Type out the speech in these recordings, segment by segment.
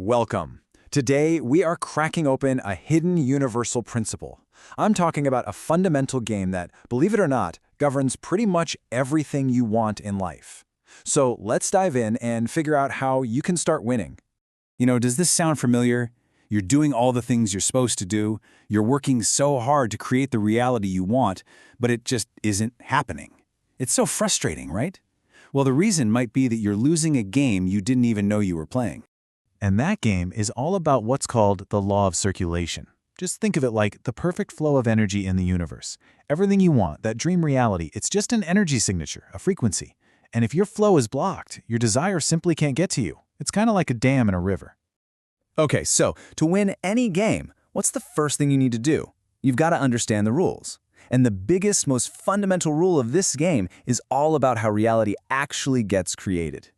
Welcome. Today, we are cracking open a hidden universal principle. I'm talking about a fundamental game that, believe it or not, governs pretty much everything you want in life. So let's dive in and figure out how you can start winning. Does this sound familiar? You're doing all the things you're supposed to do, you're working so hard to create the reality you want, but it just isn't happening. It's so frustrating, right? Well, the reason might be that you're losing a game you didn't even know you were playing. And that game is all about what's called the law of circulation. Just think of it like the perfect flow of energy in the universe. Everything you want, that dream reality, it's just an energy signature, a frequency. And if your flow is blocked, your desire simply can't get to you. It's kind of like a dam in a river. Okay, so to win any game, what's the first thing you need to do? You've got to understand the rules. And the biggest, most fundamental rule of this game is all about how reality actually gets created.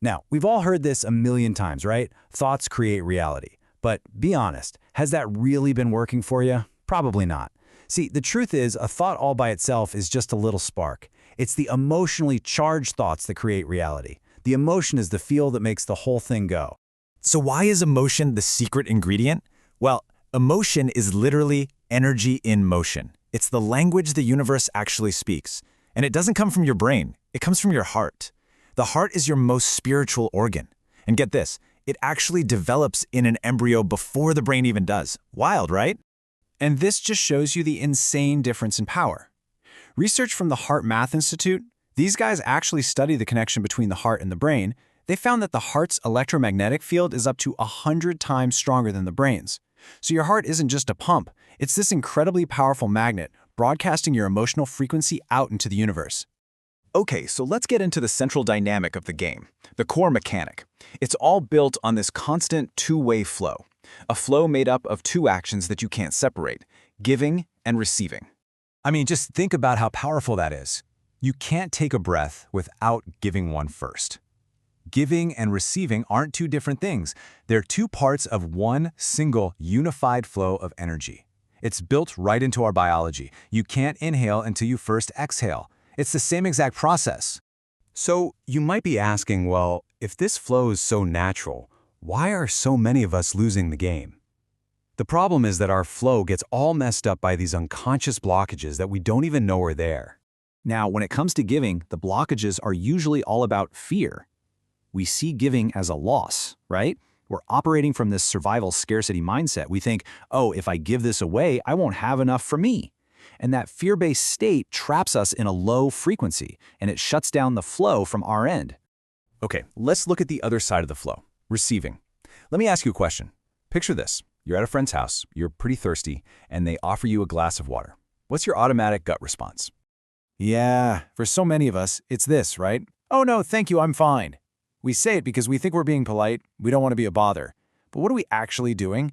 Now, we've all heard this a million times, right? Thoughts create reality. But be honest, has that really been working for you? Probably not. See, the truth is, a thought all by itself is just a little spark. It's the emotionally charged thoughts that create reality. The emotion is the fuel that makes the whole thing go. So why is emotion the secret ingredient? Well, emotion is literally energy in motion. It's the language the universe actually speaks. And it doesn't come from your brain, it comes from your heart. The heart is your most spiritual organ. And get this, it actually develops in an embryo before the brain even does. Wild, right? And this just shows you the insane difference in power. Research from the Heart Math Institute, these guys actually study the connection between the heart and the brain. They found that the heart's electromagnetic field is up to 100 times stronger than the brain's. So your heart isn't just a pump, it's this incredibly powerful magnet broadcasting your emotional frequency out into the universe. Okay, so let's get into the central dynamic of the game, the core mechanic. It's all built on this constant two-way flow, a flow made up of two actions that you can't separate, giving and receiving. I mean, just think about how powerful that is. You can't take a breath without giving one first. Giving and receiving aren't two different things. They're two parts of one single unified flow of energy. It's built right into our biology. You can't inhale until you first exhale. It's the same exact process. So you might be asking, well, if this flow is so natural, why are so many of us losing the game? The problem is that our flow gets all messed up by these unconscious blockages that we don't even know are there. Now, when it comes to giving, the blockages are usually all about fear. We see giving as a loss, right? We're operating from this survival scarcity mindset. We think, oh, if I give this away, I won't have enough for me. And that fear-based state traps us in a low frequency, and it shuts down the flow from our end. Okay, let's look at the other side of the flow, receiving. Let me ask you a question. Picture this. You're at a friend's house, you're pretty thirsty, and they offer you a glass of water. What's your automatic gut response? Yeah, for so many of us, it's this, right? Oh no, thank you, I'm fine. We say it because we think we're being polite, we don't want to be a bother. But what are we actually doing?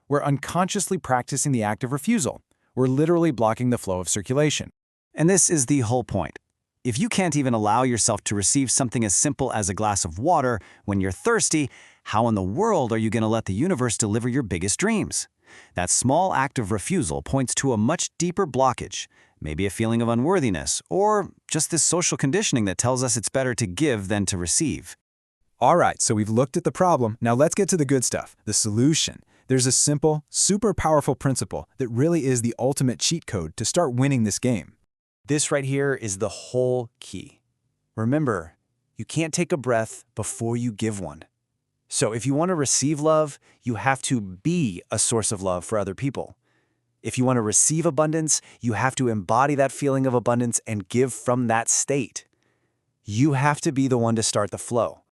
We're unconsciously practicing the act of refusal. We're literally blocking the flow of circulation. And this is the whole point. If you can't even allow yourself to receive something as simple as a glass of water when you're thirsty, how in the world are you going to let the universe deliver your biggest dreams? That small act of refusal points to a much deeper blockage, maybe a feeling of unworthiness, or just this social conditioning that tells us it's better to give than to receive. All right, so we've looked at the problem. Now let's get to the good stuff, the solution. There's a simple, super powerful principle that really is the ultimate cheat code to start winning this game. This right here is the whole key. Remember, you can't take a breath before you give one. So if you want to receive love, you have to be a source of love for other people. If you want to receive abundance, you have to embody that feeling of abundance and give from that state. You have to be the one to start the flow.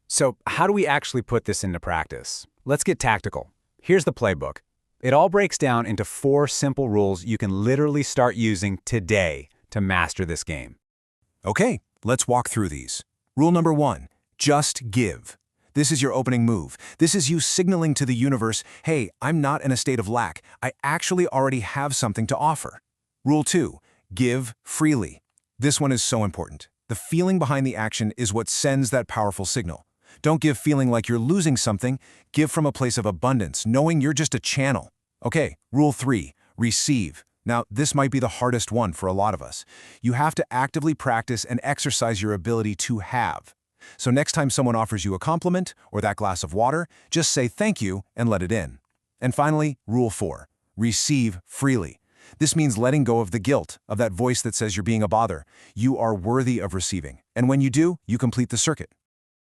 So how do we actually put this into practice? Let's get tactical. Here's the playbook. It all breaks down into 4 simple rules you can literally start using today to master this game. Okay, let's walk through these. Rule number 1, just give. This is your opening move. This is you signaling to the universe, hey, I'm not in a state of lack. I actually already have something to offer. Rule 2, give freely. This one is so important. The feeling behind the action is what sends that powerful signal. Don't give feeling like you're losing something. Give from a place of abundance, knowing you're just a channel. Okay, rule 3, receive. Now, this might be the hardest one for a lot of us. You have to actively practice and exercise your ability to have. So next time someone offers you a compliment or that glass of water, just say thank you and let it in. And finally, Rule 4. Receive freely. This means letting go of the guilt, of that voice that says you're being a bother. You are worthy of receiving. And when you do, you complete the circuit.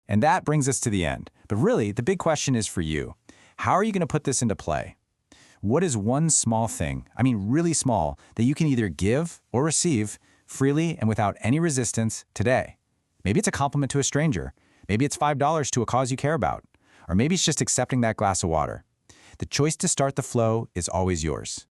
And that brings us to the end. But really, the big question is for you. How are you going to put this into play? What is one small thing, I mean really small, that you can either give or receive freely and without any resistance today? Maybe it's a compliment to a stranger. Maybe it's $5 to a cause you care about. Or maybe it's just accepting that glass of water. The choice to start the flow is always yours.